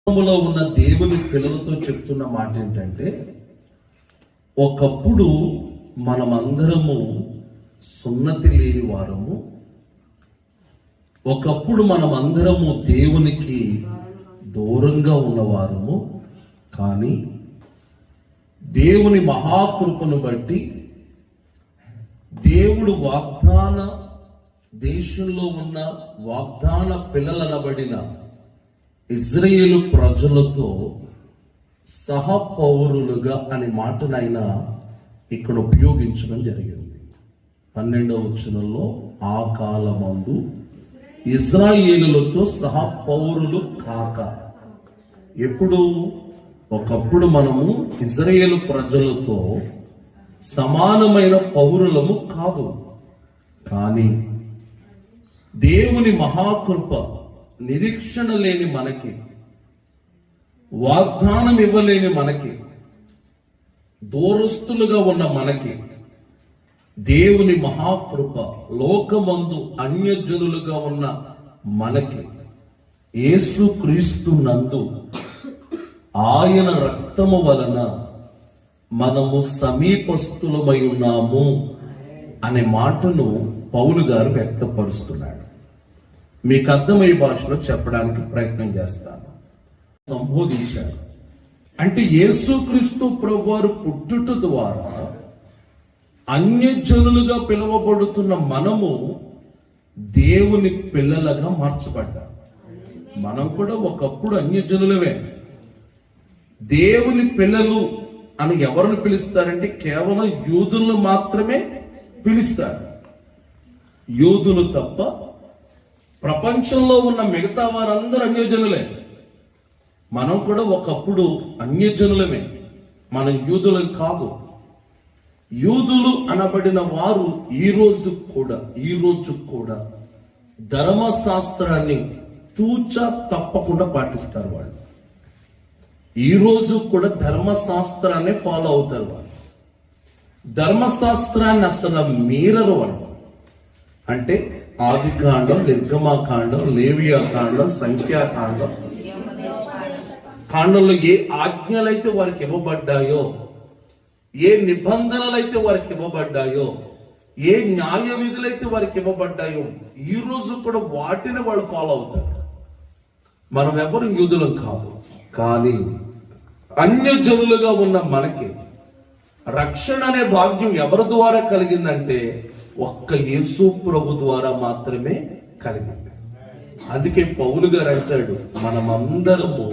లో ఉన్న దేవుని పిల్లలతో చెప్తున్న మాట ఏంటంటే, ఒకప్పుడు మనమందరము సున్నతి లేని వారము, ఒకప్పుడు మనమందరము దేవునికి దూరంగా ఉన్నవారము. కానీ దేవుని మహాకృపను బట్టి దేవుడు వాగ్దాన దేశంలో ఉన్న వాగ్దాన పిల్లలనబడిన ఇజ్రాయేలు ప్రజలతో సహపౌరులుగా అనే మాటనైనా ఇక్కడ ఉపయోగించడం జరిగింది. 12వ వచనంలో, ఆ కాలమందు ఇజ్రాయేలులతో సహపౌరులు కాక. ఎప్పుడు? ఒకప్పుడు మనము ఇజ్రాయేలు ప్రజలతో సమానమైన పౌరులము కాదు. కానీ దేవుని మహాకృప, నిరీక్షణ లేని మనకి, వాగ్దానం ఇవ్వలేని మనకి, దూరస్తులుగా ఉన్న మనకి దేవుని మహాకృప, లోకమందు అన్యజనులుగా ఉన్న మనకి యేసుక్రీస్తు నందు ఆయన రక్తము వలన మనము సమీపస్తులమై ఉన్నాము అనే మాటను పౌలు గారు వ్యక్తపరుస్తున్నాడు. మీకు అర్థమయ్యే భాషలో చెప్పడానికి ప్రయత్నం చేస్తాను. సంబోధించాడు అంటే, యేసుక్రీస్తు ప్రభువారు పుట్టుట ద్వారా అన్యజనులుగా పిలువబడుతున్న మనము దేవుని పిల్లలుగా మార్చబడ్డాం. మనం కూడా ఒకప్పుడు అన్యజనులవే. దేవుని పిల్లలు అని ఎవరిని పిలుస్తారంటే, కేవలం యూదులను మాత్రమే పిలుస్తారు. యూదులు తప్ప ప్రపంచంలో ఉన్న మిగతా వారందరూ అన్యజనులే. మనం కూడా ఒకప్పుడు అన్యజనులమే, మనం యూదులం కాదు. యూదులు అనబడిన వారు ఈ రోజు కూడా ధర్మశాస్త్రాన్ని తూచా తప్పకుండా పాటిస్తారు. వాళ్ళు ఈ రోజు కూడా ధర్మశాస్త్రాన్ని ఫాలో అవుతారు. వాళ్ళు ధర్మశాస్త్రాన్ని అసలు మీరరు. వాళ్ళు అంటే ఆదికాండం, నిర్గమాకాండం, లేవియాకాండం, సంఖ్యాకాండం కాండంలో ఏ ఆజ్ఞలైతే వారికి ఇవ్వబడ్డాయో, ఏ నిబంధనలైతే వారికి ఇవ్వబడ్డాయో, ఏ న్యాయ విధులైతే వారికి ఇవ్వబడ్డాయో, ఈ రోజు కూడా వాటిని వాళ్ళు ఫాలో అవుతారు. మనం ఎవరు యూదులం కాదు. కానీ అన్యజనులుగా ఉన్న మనకి రక్షణ అనే భాగ్యం ఎవరి ద్వారా కలిగిందంటే, ఒక్క యేసు ప్రభు ద్వారా మాత్రమే కలిగింది. అందుకే పౌలు గారు అంటాడు, మనమందరము